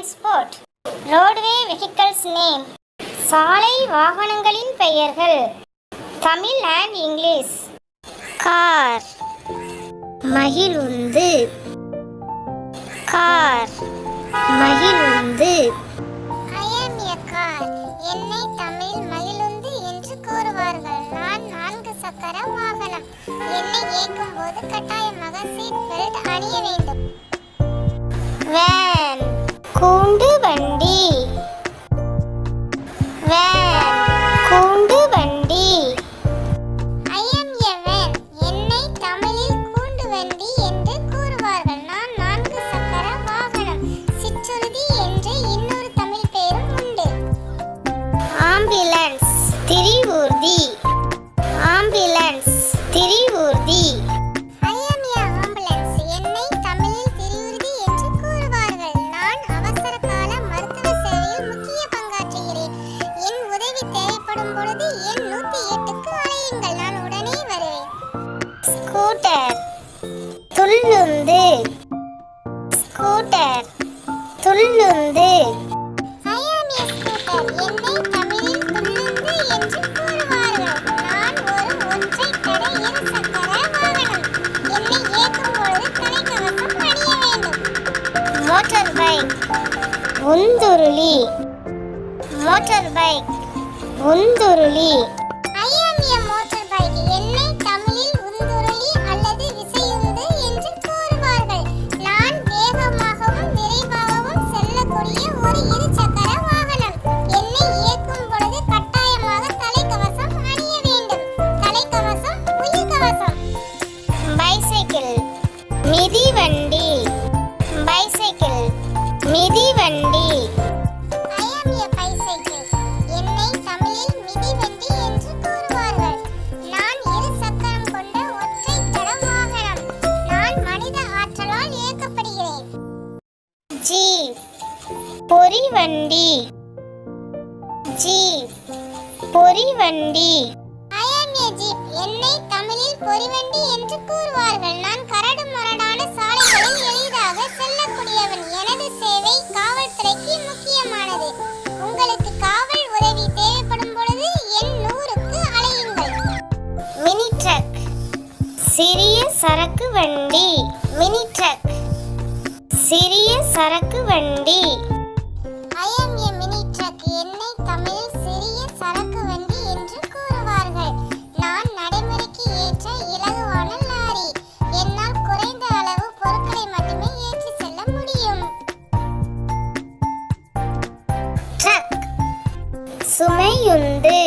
transport. Roadway vehicles name. சாலை வாகனங்களின் பெயர்கள். Tamil and English. Car. மகிழுந்து. Car. மகிழுந்து. I am a car. என்னை தமிழில் மகிழுந்து என்று கூறுவார்கள். நான் 4 சக்கர வாகனம். என்னை இயக்கும் போது கட்டாயமாக சீட் பெல்ட் அணிய வேண்டும். Van. கூண்டு வண்டி. Van. கூண்டு வண்டி. I am a van. என்னை தமிழில் கூண்டு வண்டி என்று கூறுவார்கள். நான் 4 சக்கர வாகனம். சிற்றுறுதி என்ற இன்னொரு தமிழ் பெயரும் உண்டு. Ambulance. திரிவூர்தி. Ambulance. திரிவூர்தி. I am a ambulance. என்னை தமிழில் திரியூர்தி என்று கூறுவார்கள். நான் அவசர கால மருத்துவ சேவையில் முக்கிய பங்காற்றுகிறேன். என் உதவி தேவைப்படும் பொழுது எண் 108க்கு அழையுங்கள். நான் உடனே வருவேன். ஸ்கூட்டர். துள்ளுந்து. ஸ்கூட்டர். துள்ளுந்து. I am a scooter. என்னை தமிழில் துள்ளுந்து என்று கூறுவார்கள். நான் ஒரு ஒற்றை தட இருசக்கர வாகனம். என்னை இயக்கும் பொழுது தலைக்கவசம் அணிய வேண்டும். Motor bike. உந்துருளி. Motor bike. உந்துருளி. I am a motorbike. என்னை தமிழில் உந்துருளி அல்லது விசையுந்து என்று கூறுவார்கள். நான் வேகமாகவும் விரைவாகவும் செல்லக்கூடிய ஒரு இருசக்கர வாகனம். என்னை இயக்கும் பொழுது கட்டாயமாக தலைக்கவசம் அணிய வேண்டும். தலைக்கவசம் உயிர்கவசம். பைசைக்கிள். மிதிவண்டி. பைசைக்கிள். மிதிவண்டி. I am a bicycle. என்னை தமிழில் மிதிவண்டி என்று கூறுவார்கள். நான் இரு சக்கரம் கொண்ட ஒற்றை தட வாகனம். நான் மனித ஆற்றலால் இயக்கப்படுகிறேன். ஜீப். பொறிவண்டி. ஜீப். பொறிவண்டி. I am a jeep. என்னை தமிழில் பொறிவண்டி என்று கூறுவார்கள். நான் கரடு முரடான சாலைகளில் எளிதாக செல்லக்கூடியவன். எனது சேவை காவல்துறைக்கு முக்கியமானது. உங்களுக்கு காவல் உதவி தேவைப்படும் பொழுது எண் 100க்கு அழையுங்கள். Mini drug. சிறிய சரக்கு வண்டி. Mini drug. சிறிய சரக்கு வண்டி. I am a mini truck. என்னை தமிழில் சிறிய சரக்கு வண்டி என்று கூறுவார்கள். நான் நடைமுறைக்கு ஏற்ற இலகுவான லாரி. என்னால் குறைந்த அளவு பொருட்களை மட்டுமே ஏற்றி செல்ல முடியும். ட்ரக். சுமையுந்து.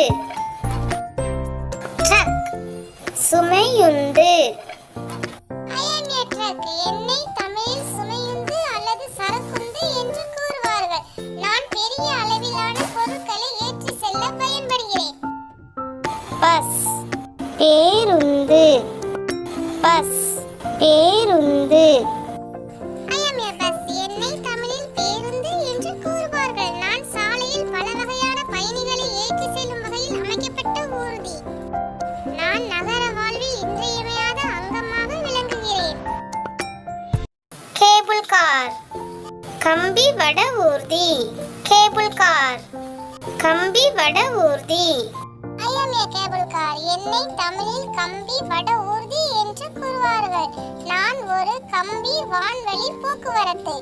ட்ரக். சுமையுந்து. I am a truck. என்னை தமிழில் சுமையுந்து அல்லது சரக்குந்து என்று கூறுவார்கள். நான் பெரிய அளவிலான பொருட்களை ஏற்றி செல்ல பயன்படுகிறேன். பஸ். பேருந்து. பஸ். பேருந்து. I am a bus. என்னை தமிழில் பேருந்து என்று கூறுவார்கள். நான் சாலையில் பல வகையான பயணிகளை ஏற்றி செல்லும் வகையில் அமைக்கப்பட்ட ஊர்தி. நான் நகர வாழ்வில் இன்றியமையாத அங்கமாக விளங்குகிறேன். Cable car. கம்பி வட ஊர்தி. Cable car. கம்பி வட ஊர்தி. I am a cable car. என்னை தமிழில் கம்பி வட ஊர்தி என்று கூறுவார்கள். நான் ஒரு கம்பி வான்வழி போக்குவரத்து.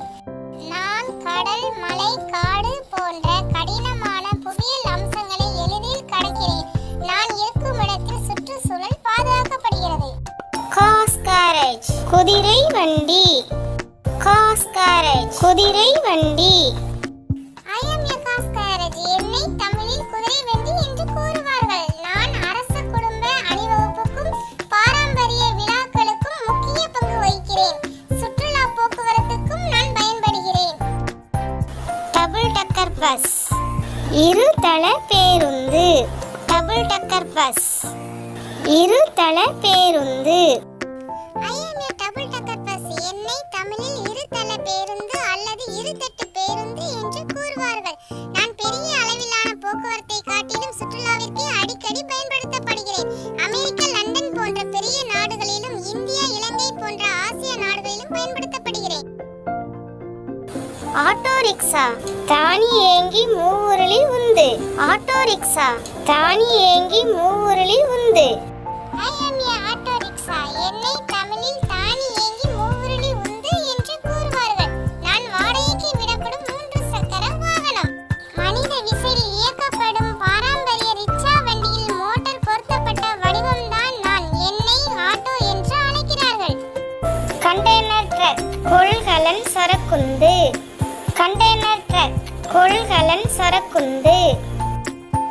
நான் கடல், மலை, காடு போன்ற கடினமான புவியியல் அம்சங்களை எளிதில் கடக்கிறேன். நான் இருக்கும் இடத்தில் சுற்றுச்சூழல் பாதுகாக்கப்படுகிறது. காஸ் கேரேஜ். குதிரை வண்டி. காஸ் கேரேஜ். குதிரை வண்டி. I am a car carriage. என்னை தமிழில் குதிரை வண்டி என்று கூறுவார்கள். நான் அரச குடும்ப அணிவகுப்புக்கும் பாரம்பரிய விழாக்களுக்கும் முக்கிய பங்கு வகிக்கிறேன். சுற்றுலா போக்குவரத்துக்கும் நான் பயன்படுகிறேன். Double decker bus. இருதள பேருந்து. Double decker bus. இருதள பேருந்து. I am a double decker bus. என்னை தமிழில் இருதள பேருந்து அல்லது இருதட்டு பேருந்து என்று கூறுவார்கள். நான் பெரிய அளவிலான போக்குவரத்தை காட்டிலும் சுற்றுலாவிற்கு அடிக்கடி பயன்படுத்தப்படுகிறேன். அமெரிக்கா, லண்டன் போன்ற பெரிய நாடுகளிலும் இந்தியா, இலங்கை போன்ற ஆசிய நாடுகளிலும் பயன்படுத்தப்படுகிறேன். ஆட்டோ ரிக்ஷா தானி ஏங்கி மூவுருளி உந்து. ஆட்டோ ரிக்ஷா தானி ஏங்கி மூவுருளி உந்து. I am a auto rickshaw. என்னை தமிழில் தானி ஏங்கி மூவுருளி உந்து என்று கூறுவார்கள். நான் வாடகைக்கு விடப்படும் 3 சக்கர வாகனம். மனித விசையில் இயக்கப்படும் பாரம்பரிய ரிக்ஷா வண்டியில் மோட்டார் பொருத்தப்பட்ட வடிவம்தான் நான். என்னை ஆட்டோ என்று அழைக்கிறார்கள். கண்டெய்னர் ட்ரக் கொள்கலன் சரக்குந்து. கண்டெய்னர் ட்ரக் கொள்கலன் சரக்குந்து.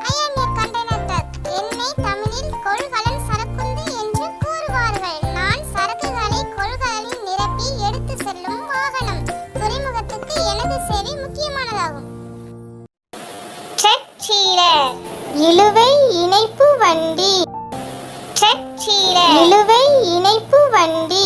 I am a container truck. என்னை தமிழில் கொள்கலன் சரக்குந்து என்று கூறுவார்கள். நான் சரக்குகளை கொள்கலனில் நிரப்பி எடுத்து செல்லும் வாகனம். துறைமுகத்துக்கு எனது சேவை முக்கியமானதாகும். ட்ரக் சீலர் இழுவை இணைப்பு வண்டி. ட்ரக் சீலர் இழுவை இணைப்பு வண்டி.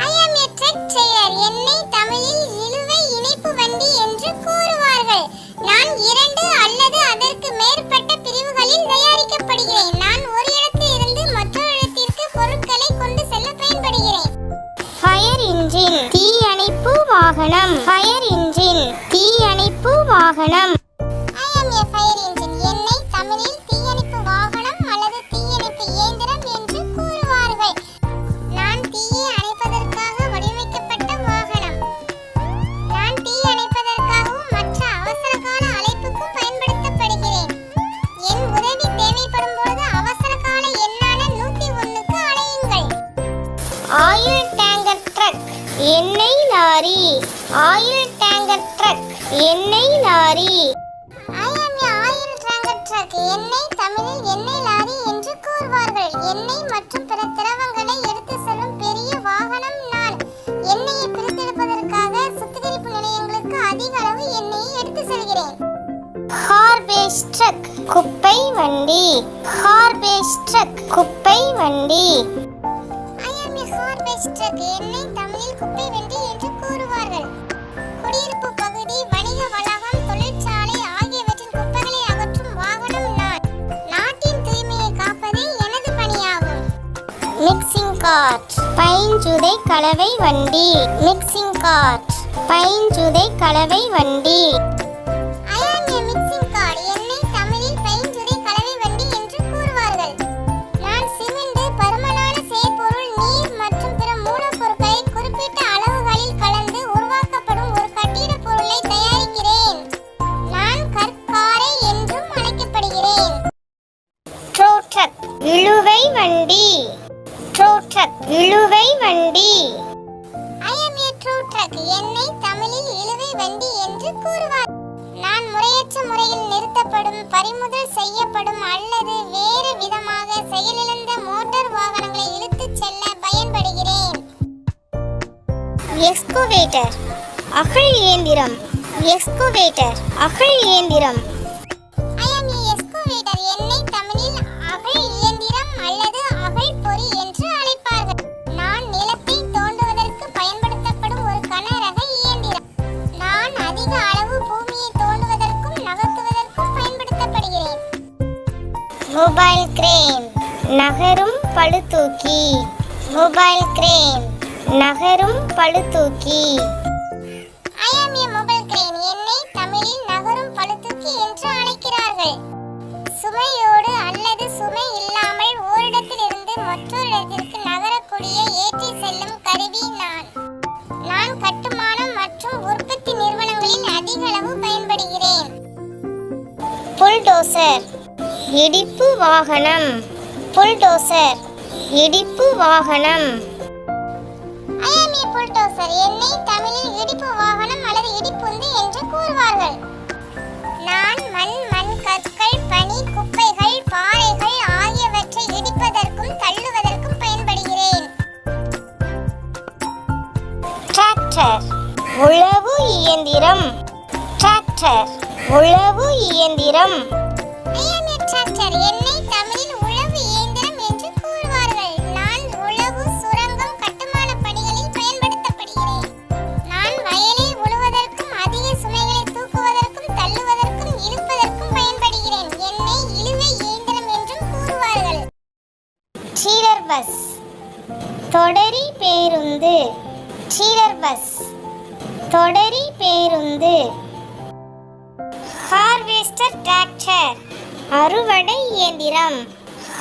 I am a truck trailer. என்னை தமிழில் இழுவை இணைப்பு வண்டி என்று கூறுவார்கள். நான் 2 அல்லது அதற்கு மேற்பட்ட பிரிவுகளில் தயாரிக்கப்படுகிறேன். நான் ஒரு இடத்தில் இருந்து மற்றொரு இடத்திற்கு பொருட்களை கொண்டு செல்ல பயன்படுகிறேன். ஃபயர் இன்ஜின் தீயணைப்பு வாகனம். ஃபயர் இன்ஜின் தீயணைப்பு வாகனம். I am a fire engine. என்னை தமிழில் தீயணைப்பு வாகனம் அல்லது தீயணைப்பு இயந்திரம் என்று கூறுவார்கள். நான் தீயை அணைப்பதற்காக வடிவமைக்கப்பட்ட வாகனம். நான் தீ அணைப்பதற்காகவும் மற்ற அவசரகால அழைப்புக்கும் பயன்படுத்தப்படுகிறேன். என் உதவி தேவைப்படும் பொழுது அவசரகால எண்ணான 101க்கு அழையுங்கள். ஆயில் டேங்கர் ட்ரக் எண்ணெய் லாரி. ஆயில் டேங்கர் ட்ரக் எண்ணெய் lorry. I am a oil tanker truck. என்னை தமிழில் எண்ணெய் லாரி என்று கூறுவார்கள். எண்ணெய் மற்றும் பிற திரவங்களை எடுத்து செல்லும் பெரிய வாகனம் நான். எண்ணெயை பிரித்தெடுப்பதற்காக சுத்திகரிப்பு நிலையங்களுக்கு அதிக அளவு எண்ணெயை எடுத்து செல்கிறேன். ஹார்பேஜ் ட்ரக் குப்பை வண்டி. ஹார்பேஜ் ட்ரக் குப்பை வண்டி. I am a garbage truck. என்னை தமிழில் குப்பை வண்டி என்று கூறுவார்கள். குடியிருப்பு பகுதி, வணிக வளாகம், தொழிற்சாலை ஆகியவற்றின் குப்பைகளை அகற்றும் வாகனம் நான். நாட்டின் தூய்மையை காப்பதே எனது பணியாகும். மிக்சிங் கார்ட் பைஞ்சுதை கலவை வண்டி. மிக்சிங் கார்ட் பைஞ்சுதை கலவை வண்டி. I am a mixing card. என்னை தமிழில் பைஞ்சுரை கலவை வண்டி என்று கூறுவார்கள். நான் சிமெண்ட், பருமனான செயற்பொருள், நீர் மற்றும் பிற மூலப்பொருட்களை குறிப்பிட்ட அளவுகளில் கலந்து உருவாக்கப்படும் ஒரு கட்டிடப் பொருளை தயாரிக்கிறேன். நான் கற்காரை என்றும் அழைக்கப்படுகிறேன். ட்ரோ ட்ரக் இழுவை வண்டி. ட்ரோ ட்ரக் இழுவை வண்டி. I am a tow truck. என்னை தமிழில் இழுவை வண்டி என்று கூறுவார். நான் முறையற்ற முறையில் நிறுத்தப்படும், பறிமுதல் செய்யப்படும் அல்லது வேறு விதமாக செயலிழந்த மோட்டார் வாகனங்களை இழுத்துச் செல்ல பயன்படுகிறேன். எக்ஸ்கவேட்டர் அகழ் இயந்திரம். எக்ஸ்கவேட்டர் அகழ் இயந்திரம். I am a excavator. என்னை தமிழில் அகழ் இயந்திரம் அல்லது அகழ் பொறி என்று அழைப்பார்கள். நான் நிலத்தை தோண்டுவதற்கு பயன்படுத்தப்படும் ஒரு கனரக இயந்திரம். நான் அதிக அளவு பூமியை தோண்டுவதற்கும் நகர்த்துவதற்கும் பயன்படுத்தப்படுகிறேன். மொபைல் கிரேன் நகரும் பளுதூக்கி. மொபைல் கிரேன் நகரும் பளுதூக்கி. I am a mobile crane. என்னை தமிழில் நகரும் பளுதூக்கி என்று அழைக்கிறார்கள். சுமையோடு அல்லது சுமை இல்லாமல் ஓரிடத்திலிருந்து மற்றொரு இடத்திற்கு நகரக்கூடிய ஏற்றி செல்லும் கருவி நான். நான் கட்டுமானம் மற்றும் உற்பத்தி நிறுவனங்களில் அதிக அளவு பயன்படுகிறேன். புல்டோசர் இடிப்பு வாகனம். புல்டோசர் இடிப்பு வாகனம். I am a bulldozer. என்னை தமிழில் இடிப்பு வாகனம் அல்லது இடிப்புந்து என்று கூறுவார்கள். நான் மண், கற்கள், பனி, குப்பைகள், பாறைகள் ஆகியவற்றை இடிப்பதற்கும் தள்ளுவதற்கும் பயன்படுகிறேன். டிராக்டர் உழவு இயந்திரம். டிராக்டர் உழவு இயந்திரம். I am a tractor. என்னை தமிழில் உழவு இயந்திரம் என்று கூறுவார்கள். நான் உழவு, சுரங்கம், கட்டுமான பணிகளில் பயன்படுத்தப்படுகிறேன். நான் வயலை உழுவதற்கும் அதிக சுமைகளை தூக்குவதற்கும் தள்ளுவதற்கும் இழுப்பதற்கும் பயன்படுகிறேன். என்னை இழுவை இயந்திரம் என்றும் கூறுவார்கள். சீலர் பஸ் தொடரி பேருந்து. சீலர் பஸ் தொடரி பேருந்து. டிராக்டர் அறுவடை இயந்திரம்.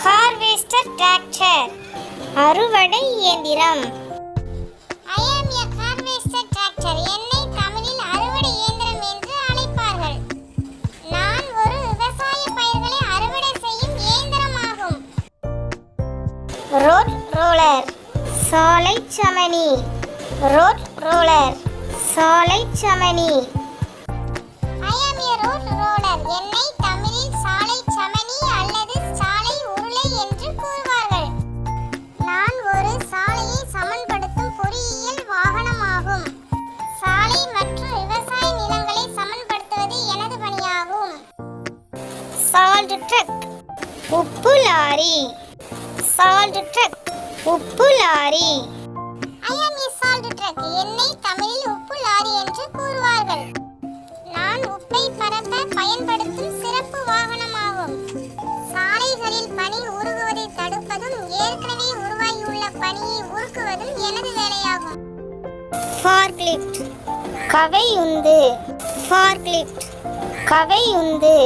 ஹார்வெஸ்டர் டிராக்டர் அறுவடை இயந்திரம். I am a harvester tractor. என்னை தமிழில் அறுவடை இயந்திரம் என்று அழைப்பார்கள். நான் ஒரு விவசாய பயிர்களை அறுவடை செய்யும் இயந்திரமாகும். ரோட் ரோலர் சாலை சமனி. ரோட் ரோலர் சாலை சமனி. I am a road roller. என்னை தமிழில் சாலை சமனி அல்லது சாலை உருளை என்று கூறுவார்கள். நான் ஒரு சாலையை சமன்படுத்தும் பொறியியல் வாகனமாகும். சாலை மற்றும் விவசாய நிலங்களை சமன்படுத்துவது எனது பணியாகும். சால்ட் ட்ரக் உப்பு லாரி. சால்ட் ட்ரக் உப்பு lorry. I am a salt truck. என்னை தமிழில் உப்பு லாரி என்று கூறுவார்கள். நான் உப்பை பரப்ப பயன்படுத்தும் சிறப்பு வாகனமாகும். சாலைகளில் பனி உருகுவதை தடுப்பதும் ஏற்கனவே உருவாகியுள்ள பனியை உருக்குவதும் எனது வேலையாகும். ஃபார்க்லிஃப்ட் கவை உந்து. ஃபார்க்லிஃப்ட் கவை உந்து.